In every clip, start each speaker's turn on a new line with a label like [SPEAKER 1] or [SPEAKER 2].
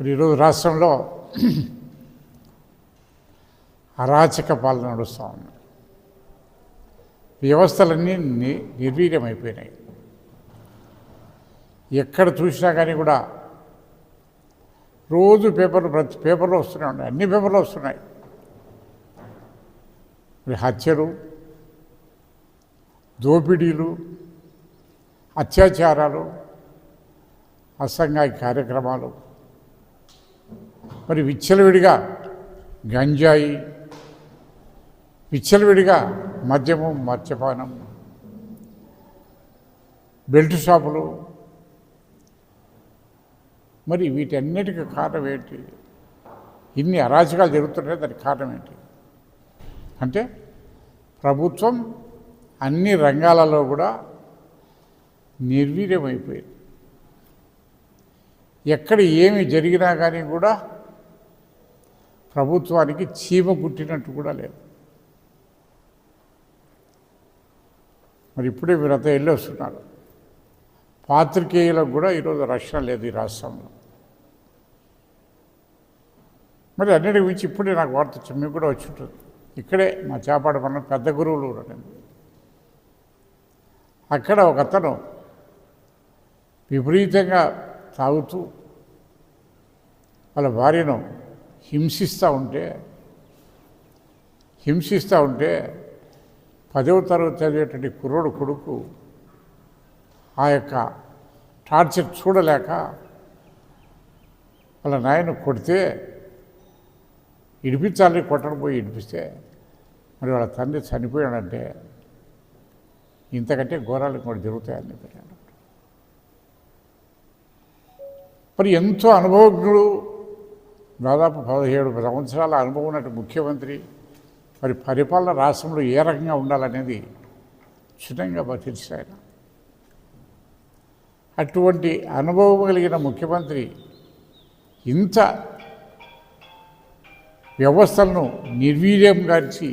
[SPEAKER 1] మరి ఈరోజు రాష్ట్రంలో అరాచక పాలన నడుస్తూ ఉంది. వ్యవస్థలన్నీ నిర్వీర్యమైపోయినాయి. ఎక్కడ చూసినా కానీ కూడా రోజు ప్రతి పేపర్లో వస్తూనే ఉన్నాయి, అన్ని పేపర్లో వస్తున్నాయి. మరి హత్యలు, దోపిడీలు, అత్యాచారాలు, అసంఘాయి కార్యక్రమాలు, మరి విచ్చలవిడిగా గంజాయి, విచ్చలవిడిగా మద్యము, మద్యపానం, బెల్ట్ షాపులు. మరి వీటన్నిటికీ కారణం ఏంటి? ఇన్ని అరాచకాలు జరుగుతున్నాయి, దానికి కారణం ఏంటి అంటే ప్రభుత్వం అన్ని రంగాలలో కూడా నిర్వీర్యమైపోయింది. ఎక్కడ ఏమి జరిగినా కానీ కూడా ప్రభుత్వానికి చీమ కుట్టినట్టు కూడా లేదు. మరి ఇప్పుడే వీరంతా వెళ్ళి వస్తున్నారు. పాత్రికేయులకు కూడా ఈరోజు రక్షణ లేదు ఈ రాష్ట్రంలో. మరి అన్నిటికి మించి ఇప్పుడే నాకు వార్త వచ్చింది, మీకు కూడా వచ్చి ఉంటుంది. ఇక్కడే మా చేపాడ పన్న పెద్ద గురువులు అనేది, అక్కడ ఒక అతను విపరీతంగా తాగుతూ వాళ్ళ భార్యను హింసిస్తూ ఉంటే 10వ తరగతి చదివేటువంటి కుర్రోడు కొడుకు ఆ యొక్క టార్చర్ చూడలేక వాళ్ళ నాయన కొడితే, ఇడిపించాలని కొట్టడం పోయి ఇడిపిస్తే మరి వాళ్ళ తండ్రి చనిపోయాడంటే ఇంతకంటే ఘోరాలు కూడా జరుగుతాయని చెప్పాడు. మరి ఎంతో అనుభవజ్ఞుడు, దాదాపు 17 సంవత్సరాల అనుభవం ఉన్నట్టు ముఖ్యమంత్రి మరి పరిపాలన రాష్ట్రంలో ఏ రకంగా ఉండాలనేది క్షుణ్ణంగా తెలుసు ఆయన. అటువంటి అనుభవం కలిగిన ముఖ్యమంత్రి ఇంత వ్యవస్థలను నిర్వీర్యంగార్చి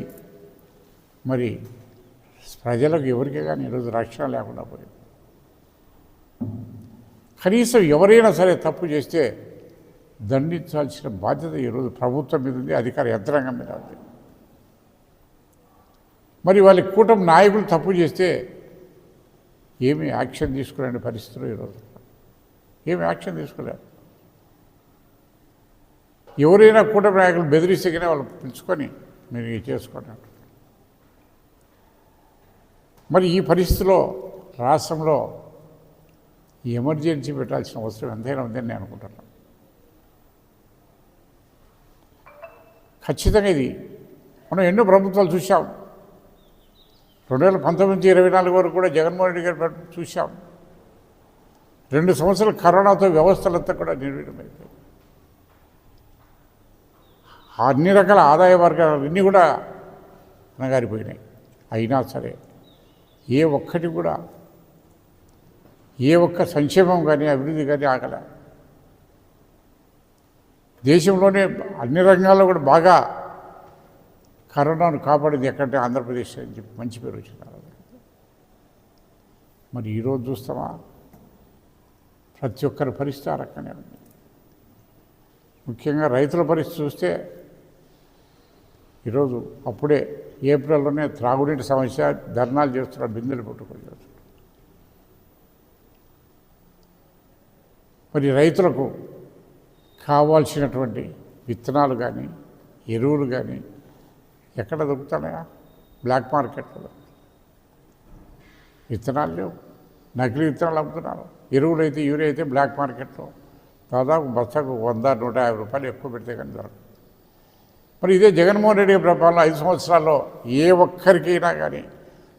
[SPEAKER 1] మరి ప్రజలకు ఎవరికే కానీ ఈరోజు రక్షణ లేకుండా పోయింది. కనీసం ఎవరైనా సరే తప్పు చేస్తే దండించాల్సిన బాధ్యత ఈరోజు ప్రభుత్వం మీద ఉంది, అధికార యంత్రాంగం మీద ఉంది. మరి వాళ్ళ కూటమి నాయకులు తప్పు చేస్తే ఏమీ యాక్షన్ తీసుకునే పరిస్థితులు ఈరోజు ఏమి యాక్షన్ తీసుకోలేరు. ఎవరైనా కూటమి నాయకులు బెదిరిస్తే కానీ వాళ్ళు పిలుచుకొని మీరు ఇది చేసుకున్నారు. మరి ఈ పరిస్థితిలో రాష్ట్రంలో ఎమర్జెన్సీ పెట్టాల్సిన అవసరం ఎంతైనా ఉందని నేను అనుకుంటున్నాను. ఖచ్చితంగా ఇది మనం ఎన్నో ప్రభుత్వాలు చూసాం. 2019-24 వరకు కూడా జగన్మోహన్ రెడ్డి గారు చూసాం. 2 సంవత్సరాలు కరోనాతో వ్యవస్థలంతా కూడా నిర్వీర్యమైపోయాయి. అన్ని రకాల ఆదాయ వర్గాలు అన్నీ కూడా అనగారిపోయినాయి. అయినా సరే ఏ ఒక్క సంక్షేమం కానీ అభివృద్ధి కానీ ఆగలే. దేశంలోనే అన్ని రంగాల్లో కూడా బాగా కరోనాను కాపాడింది ఎక్కడంటే ఆంధ్రప్రదేశ్ అని చెప్పి మంచి పేరు వచ్చినారు. మరి ఈరోజు చూస్తామా ప్రతి ఒక్కరి పరిస్థితి ఆ రకంగానే ఉంది. ముఖ్యంగా రైతుల పరిస్థితి చూస్తే ఈరోజు అప్పుడే ఏప్రిల్లోనే త్రాగునీటి సమస్య, ధర్నాలు చేస్తున్నారు, బిందెలు పట్టుకొని చేస్తున్నారు. మరి రైతులకు కావాల్సినటువంటి విత్తనాలు కానీ ఎరువులు కానీ ఎక్కడ దొరుకుతున్నాయా? బ్లాక్ మార్కెట్లో విత్తనాలు లేవు, నకిలీ విత్తనాలు అమ్ముతున్నారు. ఎరువులు అయితే యూరియా అయితే బ్లాక్ మార్కెట్లో దాదాపు బస్తాకు 100-150 రూపాయలు ఎక్కువ పెడితే కానీ దొరకదు. మరి ఇదే జగన్మోహన్ రెడ్డి పరిపాలన 5 సంవత్సరాల్లో ఏ ఒక్కరికైనా కానీ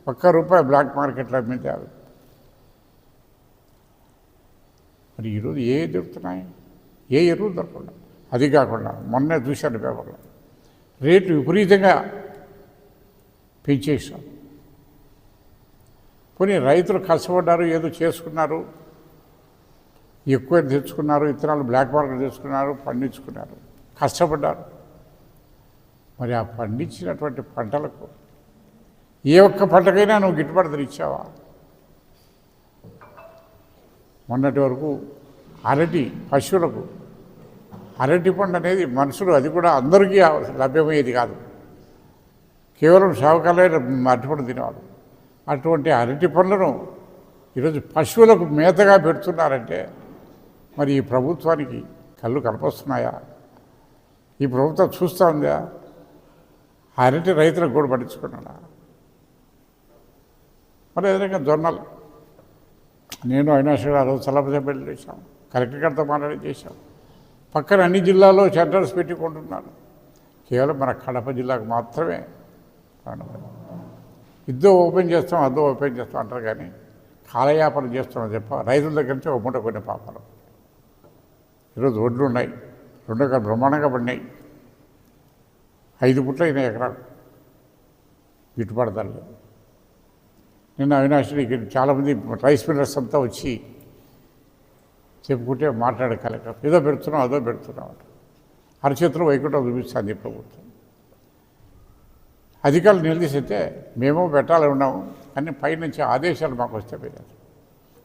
[SPEAKER 1] ₹1 బ్లాక్ మార్కెట్లో అమ్మించారు. మరి ఈరోజు ఏ దొరుకుతున్నాయి? ఏ ఎరువులు దొరకకుండా. అది కాకుండా మొన్నే చూశాను పేపర్లో రేట్లు విపరీతంగా పెంచేసాం. పోనీ రైతులు కష్టపడ్డారు, ఏదో చేసుకున్నారు, ఎక్కువ తెచ్చుకున్నారు, విత్తనాలు బ్లాక్ మార్కెట్ తెచ్చుకున్నారు, పండించుకున్నారు, కష్టపడ్డారు. మరి ఆ పండించినటువంటి పంటలకు ఏ ఒక్క పంటకైనా నువ్వు గిట్టుబాటు ధర ఇచ్చావా? మొన్నటి వరకు అరటి పశువులకు అరటిపండు అనేది మనుషులు అది కూడా అందరికీ లభ్యమయ్యేది కాదు, కేవలం షావుకాలే అరటిపండు తినేవాడు. అటువంటి అరటి పండ్లను ఈరోజు పశువులకు మేతగా పెడుతున్నారంటే మరి ఈ ప్రభుత్వానికి కళ్ళు కనపస్తున్నాయా? ఈ ప్రభుత్వం చూస్తూ ఉందా? అరటి రైతులకు కూడా పట్టించుకున్నాడా? మరి ఏదైనా జొన్నలు నేను అవినాష్ గారు ఆ రోజు చల్లపల్లి చేశాం, కలెక్టర్ గారితో మాట్లాడి చేశాం. పక్కన అన్ని జిల్లాల్లో సెంటర్స్ పెట్టుకుంటున్నారు, కేవలం మన కడప జిల్లాకు మాత్రమే ఇద్దో ఓపెన్ చేస్తాం అద్దో ఓపెన్ చేస్తాం అంటారు, కానీ కాలయాపన చేస్తున్నాం చెప్ప రైతుల దగ్గర నుంచి ఒక మూట కొన్ని పాపాలు. ఈరోజు ఒడ్లు ఉన్నాయి, 2 ఎకరాలు బ్రహ్మాండంగా పడినాయి, 5 పుట్లు అయినాయి ఎకరాలు, గిట్టుబాటు ధర లేదు. నిన్న అవినాష్కి చాలామంది రైస్ మిల్లర్స్ అంతా వచ్చి చెప్పుకుంటే మాట్లాడే కలెక్టర్ ఏదో పెడుతున్నాం అదో పెడుతున్నాం అంట. అరచేతులు వైకుంఠం చూపిస్తుంది ప్రభుత్వం. అధికారులు నిలదీసితే మేము పెట్టాలని ఉన్నాము, కానీ పైనుంచి ఆదేశాలు మాకు వస్తే పోయారు.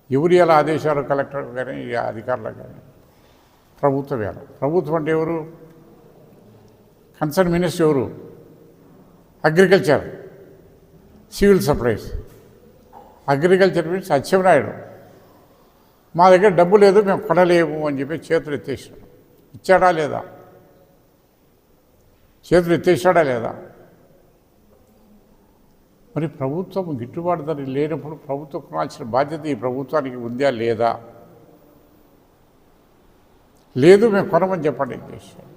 [SPEAKER 1] ఎవరు ఎలా ఆదేశాలు కలెక్టర్ కానీ అధికారులకు కానీ? ప్రభుత్వం ఎలా? ప్రభుత్వం అంటే ఎవరు? కన్సర్న్ మినిస్టర్ ఎవరు? Agriculture, civil supplies. Agriculture minister Atchannaidu మా దగ్గర డబ్బు లేదు మేము కొనలేము అని చెప్పి చేతులు ఎత్తేసాడు. ఇచ్చాడా లేదా? చేతులు ఎత్తేసాడా లేదా? మరి ప్రభుత్వం గిట్టుబాటు ధర లేనప్పుడు ప్రభుత్వం కొనాల్సిన బాధ్యత ఈ ప్రభుత్వానికి ఉందా లేదా? లేదు మేము కొనమని చెప్పండి చేశాడు.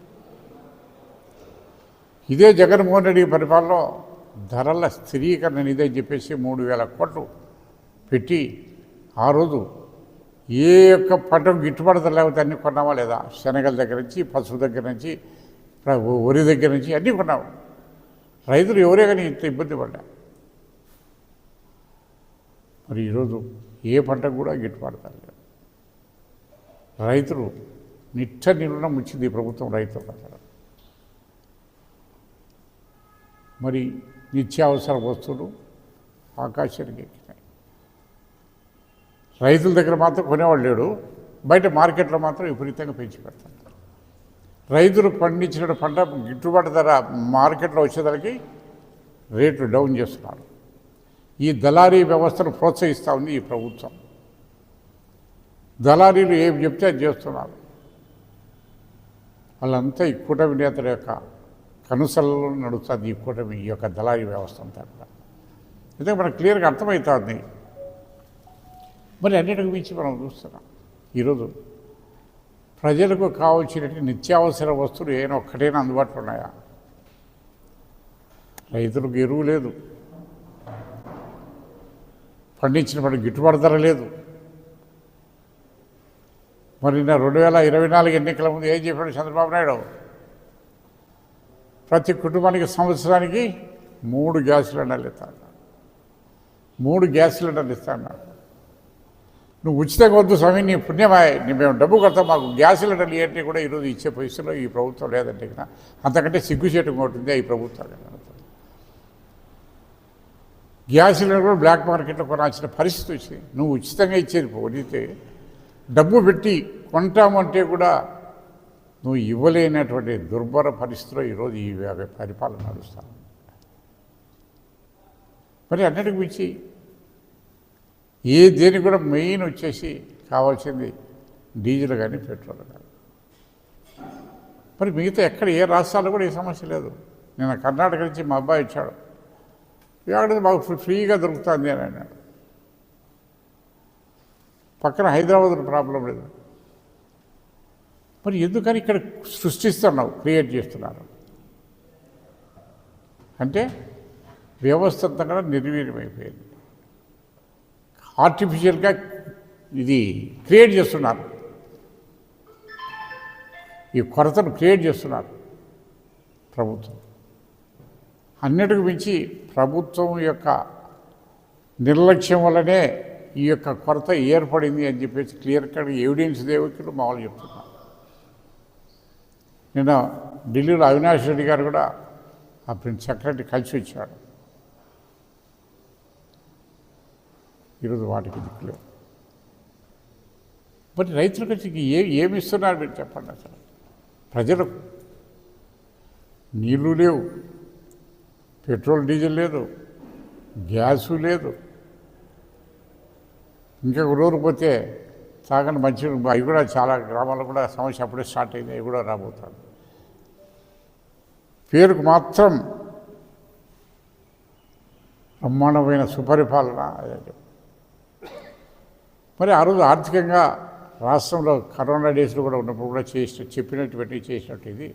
[SPEAKER 1] ఇదే జగన్మోహన్ రెడ్డి పరిపాలనలో ధరల స్థిరీకరణ నిధి అని చెప్పేసి 3,000 కోట్లు పెట్టి ఆ రోజు ఏ యొక్క పంటకు గిట్టుబాటు ధర లేకపోతే అన్నీ కొన్నామా లేదా? శనగల దగ్గర నుంచి, పసుపు దగ్గర నుంచి, వరి దగ్గర నుంచి అన్నీ కొన్నాము. రైతులు ఎవరే కానీ ఇంత ఇబ్బంది పడ్డా. మరి ఈరోజు ఏ పంటకు కూడా గిట్టుబాటు ధర లేదు. రైతులు నిట్ట నిలున ముచ్చింది ప్రభుత్వం రైతుల దగ్గర. మరి నిత్యావసర వస్తువులు ఆకాశానికి ఎక్కినాయి. రైతుల దగ్గర మాత్రం కొనేవాళ్ళు లేడు, బయట మార్కెట్లో మాత్రం విపరీతంగా పెంచి పెడతారు. రైతులు పండించిన పంట గిట్టుబాటు ధర మార్కెట్లో వచ్చేదానికి రేట్లు డౌన్ చేస్తున్నారు. ఈ దళారీ వ్యవస్థను ప్రోత్సహిస్తూ ఉంది ఈ ప్రభుత్వం. దళారీలు ఏమి చెప్తే అది చేస్తున్నారు. వాళ్ళంతా ఈ కూటమి నేతల యొక్క కనుసలలో నడుస్తుంది ఈ కూటమి, ఈ యొక్క దళారీ వ్యవస్థ అంతా కూడా. ఎందుకంటే మనకు క్లియర్గా అర్థమవుతుంది. మరి అన్నిటికి మించి మనం చూస్తున్నాం ఈరోజు ప్రజలకు కావాల్సినటువంటి నిత్యావసర వస్తువులు ఏమైనా ఒక్కటైనా అందుబాటులో ఉన్నాయా? రైతులకు ఎరువు లేదు, పండించిన పంట గిట్టుబాటు ధర లేదు. మరి నా 2024 ఎన్నికల ముందు ఏం చెప్పాడు చంద్రబాబు నాయుడు? ప్రతి కుటుంబానికి సంవత్సరానికి 3 గ్యాస్ సిలిండర్లు ఇస్తాడు. 3 గ్యాస్ సిలిండర్లు ఇస్తాడు. నువ్వు ఉచితంగా వద్దు స్వామి, నీ పుణ్యమాయ, మేము డబ్బు కడతాం, మాకు గ్యాస్ సిలిండర్లు ఏంటి కూడా ఈరోజు ఇచ్చే పరిస్థితిలో ఈ ప్రభుత్వం లేదంటే కదా. అంతకంటే సిగ్గుచేటు ఉంటుంది ఈ ప్రభుత్వం. గ్యాస్ సిలిండర్ కూడా బ్లాక్ మార్కెట్లో కొనాల్సిన పరిస్థితి వచ్చింది. నువ్వు ఉచితంగా ఇచ్చేది పోతే డబ్బు పెట్టి కొంటామంటే కూడా నువ్వు ఇవ్వలేనటువంటి దుర్భర పరిస్థితిలో ఈరోజు ఈ పరిపాలన నడుస్తాను. మరి అన్నిటికి మించి దేనికి కూడా మెయిన్ వచ్చేసి కావాల్సింది డీజిల్ కానీ పెట్రోల్ కానీ. మరి మిగతా ఎక్కడ ఏ రాష్ట్రాల్లో కూడా ఈ సమస్య లేదు. నేను కర్ణాటక నుంచి మా అబ్బాయి వచ్చాడు, ఇక్కడ మాకు ఫ్రీగా దొరుకుతుంది అని అన్నాడు. పక్కన హైదరాబాద్ ప్రాబ్లం లేదు. మరి ఎందుకని ఇక్కడ సృష్టిస్తున్నావు, క్రియేట్ చేస్తున్నారు అంటే వ్యవస్థ అంతా కూడా నిర్వీర్యమైపోయింది. ఆర్టిఫిషియల్గా ఇది క్రియేట్ చేస్తున్నారు, ఈ కొరతను క్రియేట్ చేస్తున్నారు ప్రభుత్వం. అన్నిటికి మించి ప్రభుత్వం యొక్క నిర్లక్ష్యం వల్లనే ఈ యొక్క కొరత ఏర్పడింది అని చెప్పేసి క్లియర్ కట్ ఎవిడెన్స్ దేవుడు మామూలు చెప్తున్నారు. నిన్న ఢిల్లీలో అవినాష్ రెడ్డి గారు కూడా ఆ ప్రిన్స్ సెక్రటరీ కలిసి వచ్చాడు. ఈరోజు వాటికి దిక్కులేవు. మరి రైతులకు ఏమి ఇస్తున్నారు మీరు చెప్పండి అసలు? ప్రజలకు నీళ్లు లేవు, పెట్రోల్ డీజిల్ లేదు, గ్యాసు లేదు, ఇంకా రోజు పోతే తాగని మంచి అవి కూడా చాలా గ్రామాల్లో కూడా సమస్య అప్పుడే స్టార్ట్ అయింది, అవి కూడా రాబోతాడు. పేరుకు మాత్రం బ్రహ్మాండమైన సుపరిపాలన. మరి ఆ రోజు ఆర్థికంగా రాష్ట్రంలో కరోనా డేస్లో కూడా ఉన్నప్పుడు కూడా చెప్పినటువంటి చేసినట్టు ఇది.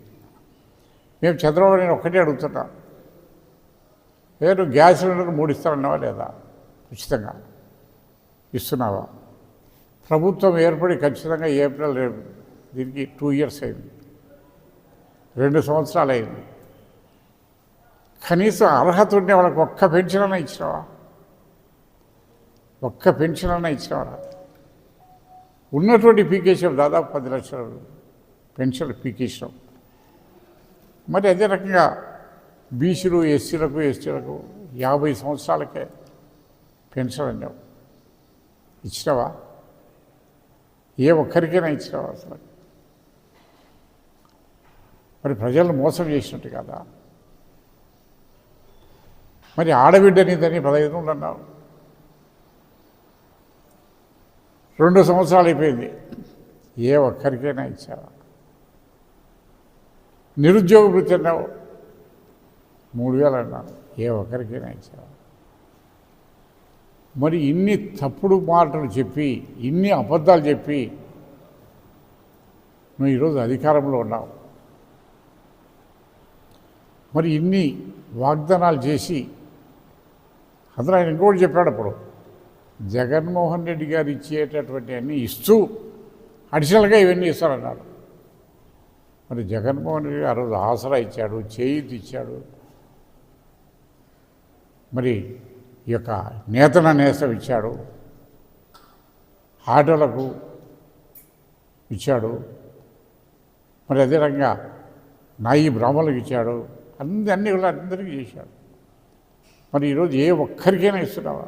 [SPEAKER 1] మేము చంద్రబాబు నేను ఒక్కటే అడుగుతున్నా, నువ్వు గ్యాస్ సిలిండర్ 3 ఇస్తానన్నావా లేదా? ఉచితంగా ఇస్తున్నావా? ప్రభుత్వం ఏర్పడి ఖచ్చితంగా ఏప్రిల్ దీనికి 2 years అయింది, 2 సంవత్సరాలు అయింది. కనీసం అర్హత ఉండే వాళ్ళకి ఒక్క పెన్షన్ అన్నా ఇచ్చినావా? ఒక్క పెన్షన్ అన్నా ఇచ్చినావా? ఉన్నటువంటి పీకేసాం, దాదాపు 10 లక్షల పెన్షన్లు పీకేసాం. మరి అదే రకంగా బీసీలు, ఎస్సీలకు, ఎస్టీలకు 50 సంవత్సరాలకే పెన్షన్ అన్నావు, ఇచ్చినావా? ఏ ఒక్కరికైనా ఇచ్చినావా అసలు? మరి ప్రజలను మోసం చేసినట్టు కదా. మరి ఆడబిడ్డ నీదని 15 అన్నావు, 2 సంవత్సరాలు అయిపోయింది, ఏ ఒక్కరికైనా ఇచ్చావా? నిరుద్యోగ వృత్తి అన్నావు, 3000 అన్నావు, ఏ ఒక్కరికైనా ఇచ్చావా? మరి ఇన్ని తప్పుడు మాటలు చెప్పి, ఇన్ని అబద్ధాలు చెప్పి నువ్వు ఈరోజు అధికారంలో ఉన్నావు. మరి ఇన్ని వాగ్దానాలు చేసి అందులో ఆయన ఇంకోటి చెప్పాడు, అప్పుడు జగన్మోహన్ రెడ్డి గారు ఇచ్చేటటువంటి అన్నీ ఇస్తూ అడిషనల్గా ఇవన్నీ ఇస్తారన్నాడు. మరి జగన్మోహన్ రెడ్డి ఆ రోజు ఆసరా ఇచ్చాడు, చేయూతి ఇచ్చాడు, మరి ఈ యొక్క నేతన నేస్తం ఇచ్చాడు, ఆటోలకు ఇచ్చాడు, మరి అదే రకంగా నాయి బ్రాహ్మణులకు ఇచ్చాడు, అన్నీ కూడా అందరికీ చేశాడు. మరి ఈరోజు ఏ ఒక్కరికైనా ఇస్తున్నావా?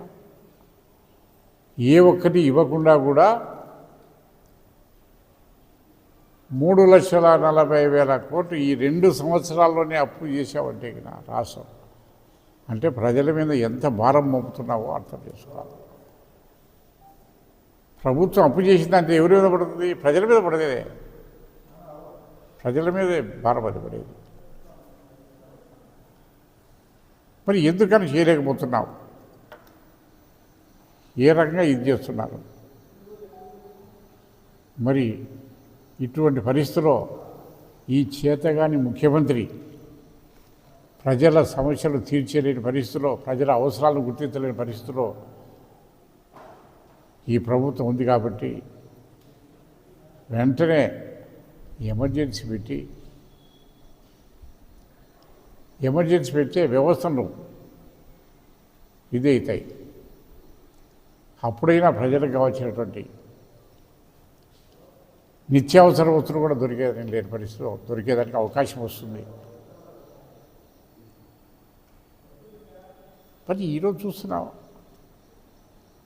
[SPEAKER 1] ఏ ఒక్కటి ఇవ్వకుండా కూడా 3,40,000 కోట్లు ఈ 2 సంవత్సరాల్లోనే అప్పు చేసావంటే నా రాష్ట్రం అంటే ప్రజల మీద ఎంత భారం మోపుతున్నావో అర్థం చేసుకోవాలి. ప్రభుత్వం అప్పు చేసిందంటే ఎవరి మీద పడుతుంది? ప్రజల మీద పడేదే, ప్రజల మీదే భారం అది పడేది. మరి ఎందుకని చేయలేకపోతున్నావు? ఏ రకంగా ఇది చేస్తున్నారు? మరి ఇటువంటి పరిస్థితుల్లో ఈ చేతగాని ముఖ్యమంత్రి ప్రజల సమస్యలు తీర్చలేని పరిస్థితుల్లో, ప్రజల అవసరాలను గుర్తించలేని పరిస్థితుల్లో ఈ ప్రభుత్వం ఉంది. కాబట్టి వెంటనే ఎమర్జెన్సీ పెడితే వ్యవస్థలు ఇదే అవుతాయి. అప్పుడైనా ప్రజలకు కావాల్సినటువంటి నిత్యావసర వస్తువులు కూడా దొరికేదని లేని పరిస్థితిలో దొరికేదానికి అవకాశం వస్తుంది. మరి ఈరోజు చూస్తున్నాం,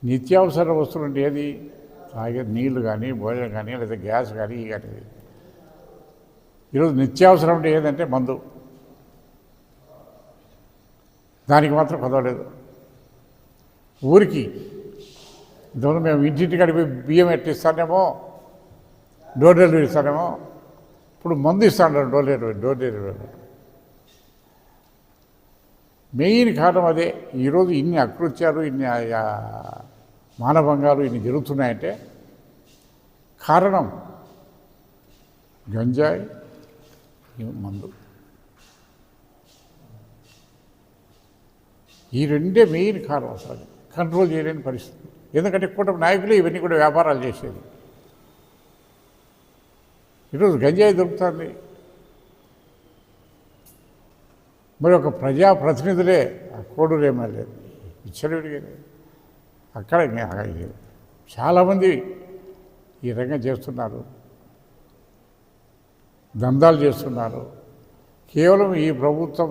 [SPEAKER 1] నిత్యావసర వస్తువులు అంటే ఏది? తాగే నీళ్లు కానీ, భోజనం కానీ, లేదా గ్యాస్ కానీ, ఇవి కానీ. ఈరోజు నిత్యావసరం అంటే ఏదంటే మందు. దానికి మాత్రం కుదరలేదు. ఊరికి ఇంతకుముందు మేము ఇంటింటికి అడిగి బియ్యం ఎట్టిస్తానేమో, డోర్ డెలివరీ ఇస్తానేమో, ఇప్పుడు మందు ఇస్తాను డోర్ డెలివరీ. మెయిన్ కారణం అదే. ఈరోజు ఇన్ని అకృత్యాలు, ఇన్ని మానభంగాలు ఇన్ని జరుగుతున్నాయంటే కారణం గంజాయి, మందు. ఈ రెండే మెయిన్ కారణం. అసలు కంట్రోల్ చేయలేని పరిస్థితి. ఎందుకంటే కూటమి నాయకులు ఇవన్నీ కూడా వ్యాపారాలు చేసేది. ఈరోజు గంజాయి దొరుకుతుంది. మరి ఒక ప్రజాప్రతినిధులే కోడూరు ఎమ్మెల్యే విచ్చలవిడిగా అక్కడ చాలామంది ఈ రంగం చేస్తున్నారు, దందాలు చేస్తున్నారు. కేవలం ఈ ప్రభుత్వం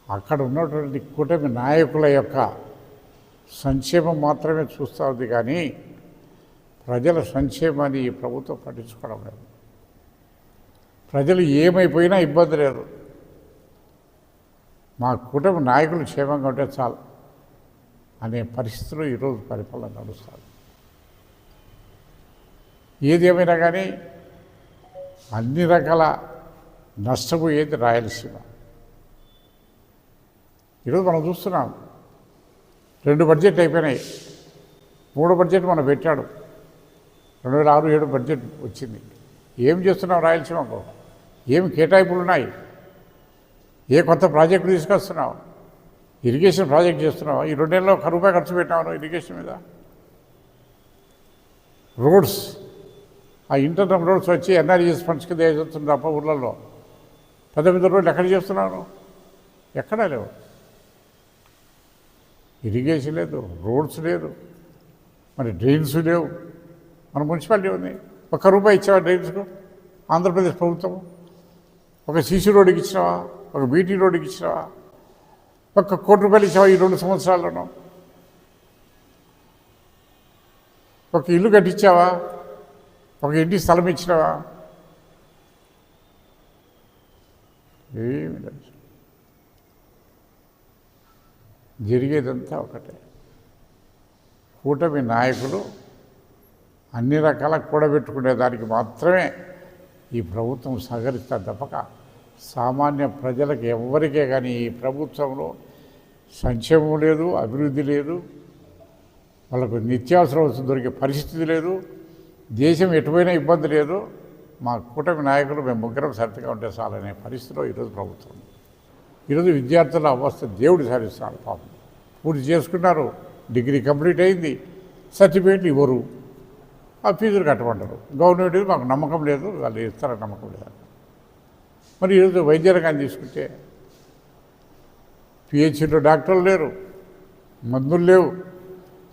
[SPEAKER 1] అక్కడ ఉన్నటువంటి కూటమి నాయకుల యొక్క సంక్షేమం మాత్రమే చూస్తూ ఉంది, కానీ ప్రజల సంక్షేమాన్ని ఈ ప్రభుత్వం పట్టించుకోవడం లేదు. ప్రజలు ఏమైపోయినా ఇబ్బంది లేదు, మా కుటుంబ నాయకులు క్షేమంగా ఉంటే చాలు అనే పరిస్థితులు ఈరోజు పరిపాలన నడుస్తుంది. ఏది ఏమైనా కానీ అన్ని రకాల నష్టపోయేది రాయలసీమ. ఈరోజు మనం చూస్తున్నాం, 2 బడ్జెట్ అయిపోయినాయి, 3 బడ్జెట్ మనం పెట్టాడు. 2006-7 బడ్జెట్ వచ్చింది. ఏం చేస్తున్నాం రాయలసీమకు? ఏమి కేటాయింపులు ఉన్నాయి? ఏ కొత్త ప్రాజెక్టు తీసుకొస్తున్నావు? ఇరిగేషన్ ప్రాజెక్ట్ చేస్తున్నావు. ఈ 2 నెలల్లో ₹1 ఖర్చు పెట్టాము ఇరిగేషన్ మీద. రోడ్స్, ఆ ఇంటర్నల్ రోడ్స్ వచ్చి ఎన్ఆర్ఈఎస్ ఫండ్స్ కింద వేస్తుంది తప్ప ఊళ్ళల్లో పెద్ద పెద్ద రోడ్లు ఎక్కడ చేస్తున్నాను? ఎక్కడా లేవు. ఇరిగేషన్ లేదు, రోడ్స్ లేదు, మరి డ్రైన్స్ లేవు. మన మున్సిపాలిటీ ఉంది, ₹1 ఇచ్చావా డ్రైన్స్కు? ఆంధ్రప్రదేశ్ ప్రభుత్వం ఒక సీసీ రోడ్డుకి ఇచ్చినావా? ఒక బీటీ రోడ్డుకి ఇచ్చినావా? ₹1 ఇచ్చావా ఈ 2 సంవత్సరాల్లోనూ? ఒక ఇల్లు కట్టించావా? ఒక ఇంటి స్థలం ఇచ్చినావా? ఏమి లేదు. జరిగేదంతా ఒకటే. కూటమి నాయకులు అన్ని రకాల కూడబెట్టుకునే దానికి మాత్రమే ఈ ప్రభుత్వం సహకరిస్తారు తప్పక సామాన్య ప్రజలకు ఎవరికే కానీ ఈ ప్రభుత్వంలో సంక్షేమం లేదు, అభివృద్ధి లేదు, వాళ్ళకు నిత్యావసర వస్తువులు దొరికే పరిస్థితి లేదు, దేశం ఎటువైనా ఇబ్బంది లేదు. మా కూటమి నాయకులు మేము ముగ్గురం సరిగ్గా ఉంటే చాలనే పరిస్థితిలో ఈరోజు ప్రభుత్వం. ఈరోజు విద్యార్థుల అవస్థ దేవుడు సాధిస్తున్నాడు. పాపం పూర్తి చేసుకున్నారు, డిగ్రీ కంప్లీట్ అయింది, సర్టిఫికేట్లు ఇవ్వరు, ఆ ఫీజులు కట్టమంటారు. గవర్నమెంట్ మాకు నమ్మకం లేదు, వాళ్ళు ఇస్తారని నమ్మకం లేదు. మరి ఈరోజు వైద్య రంగాన్ని తీసుకుంటే పిహెచ్సిలో డాక్టర్లు లేరు, మందులు లేవు,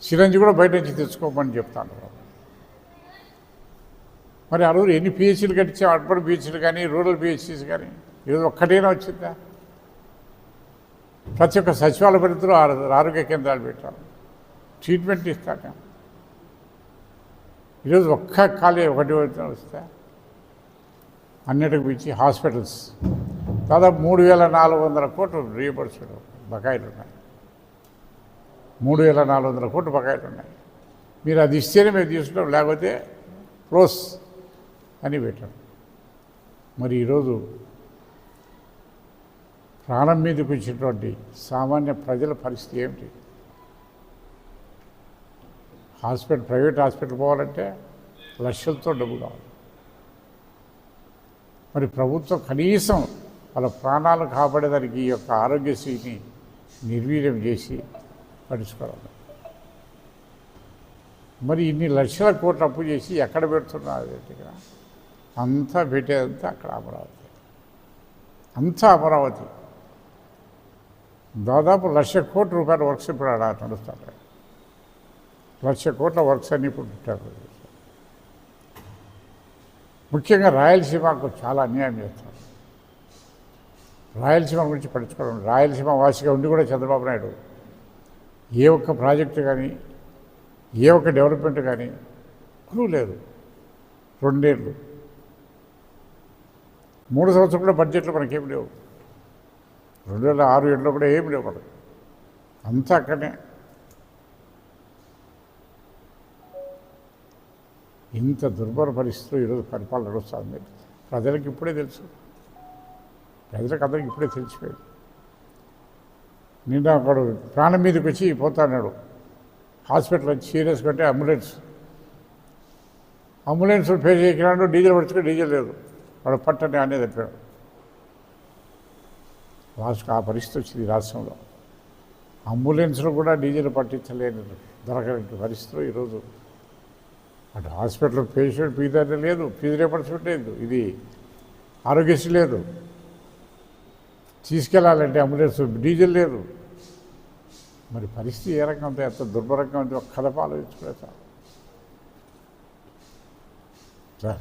[SPEAKER 1] సిరంజి కూడా బయట నుంచి తెచ్చుకోమని చెప్తాను. మరి ఆ రోజు ఎన్ని పిహెచ్సీలు కట్టించాం? అర్బన్ పిహెచ్సీలు కానీ రూరల్ పిహెచ్సీస్ కానీ ఈరోజు ఒక్కటైనా వచ్చిందా? ప్రతి ఒక్క సచివాలయ పరిధిలో ఆరోగ్య కేంద్రాలు పెట్టాం, ట్రీట్మెంట్ ఇస్తాక. ఈరోజు ఒక్క ఖాళీ ఒకటి వస్తే అన్నిటికి మించి హాస్పిటల్స్ దాదాపు 3,400 కోట్లు రీయింబర్స్మెంట్ బకాయిలు ఉన్నాయి. 3,400 కోట్లు బకాయిలు ఉన్నాయి. మీరు అది ఇస్తేనే మేము తీసుకుంటాం, లేకపోతే క్లోజ్ అని పెట్టాం. మరి ఈరోజు ప్రాణం మీదకి వచ్చినటువంటి సామాన్య ప్రజల పరిస్థితి ఏమిటి? ప్రైవేట్ హాస్పిటల్ పోవాలంటే లక్షలతో డబ్బు కావాలి. మరి ప్రభుత్వం కనీసం వాళ్ళ ప్రాణాలు కాపాడేదానికి ఈ యొక్క ఆరోగ్యశ్రీని నిర్వీర్యం చేసి పడుచుకోవాలి. మరి ఇన్ని లక్షల కోట్లు అప్పు చేసి ఎక్కడ పెడుతున్నారు? అంతా పెట్టేదంతా అక్కడ అమరావతి, అంతా అమరావతి. దాదాపు ₹1,00,000 కోట్ల వర్క్స్ ఇప్పుడు అలా నడుస్తాడు. ₹1,00,000 కోట్ల వర్క్స్ అన్నీ ఇప్పుడు పెట్టారు. ముఖ్యంగా రాయలసీమకు చాలా అన్యాయం చేస్తారు. రాయలసీమ గురించి పట్టించుకోవడం. రాయలసీమ వాసిగా ఉండి కూడా చంద్రబాబు నాయుడు ఏ ఒక్క ప్రాజెక్టు కానీ ఏ ఒక్క డెవలప్మెంట్ కానీ లేదు. 2 ఏళ్ళు 3 సంవత్సరం కూడా బడ్జెట్లో మనకేం లేవు. 2006-7లో కూడా ఏమి లేవు మనకు. అంతా అక్కడనే. ఇంత దుర్భర పరిస్థితులు ఈరోజు పరిపాలన నడుస్తుంది. ప్రజలకు ఇప్పుడే తెలుసు, ప్రజలకు అందరికి ఇప్పుడే తెలిసిపోయింది. నిన్న ఒకడు ప్రాణం మీదకి వచ్చి పోతాడు హాస్పిటల్ వచ్చి సీరియస్ కంటే అంబులెన్స్ పే చేయకినాడు, డీజిల్ పడుచుకో డీజిల్ లేదు, వాడు పట్టని అనేది చెప్పాడు. లాస్ట్కి ఆ పరిస్థితి వచ్చింది రాష్ట్రంలో. అంబులెన్స్లో కూడా డీజిల్ పట్టించలేని దొరకని పరిస్థితిలో ఈరోజు అటు హాస్పిటల్ పేషెంట్ ఫీజు లేదు, ఫీజు రియంబర్స్మెంట్ లేదు, ఇది ఆరోగ్యశ్రీ లేదు, తీసుకెళ్ళాలంటే అంబులెన్స్ డీజిల్ లేదు. మరి పరిస్థితి ఏ రకంగా ఉందో, ఎంత దుర్భరంగా ఉందో ఒక్క కథ ఆలోచించుకోలేదు సార్.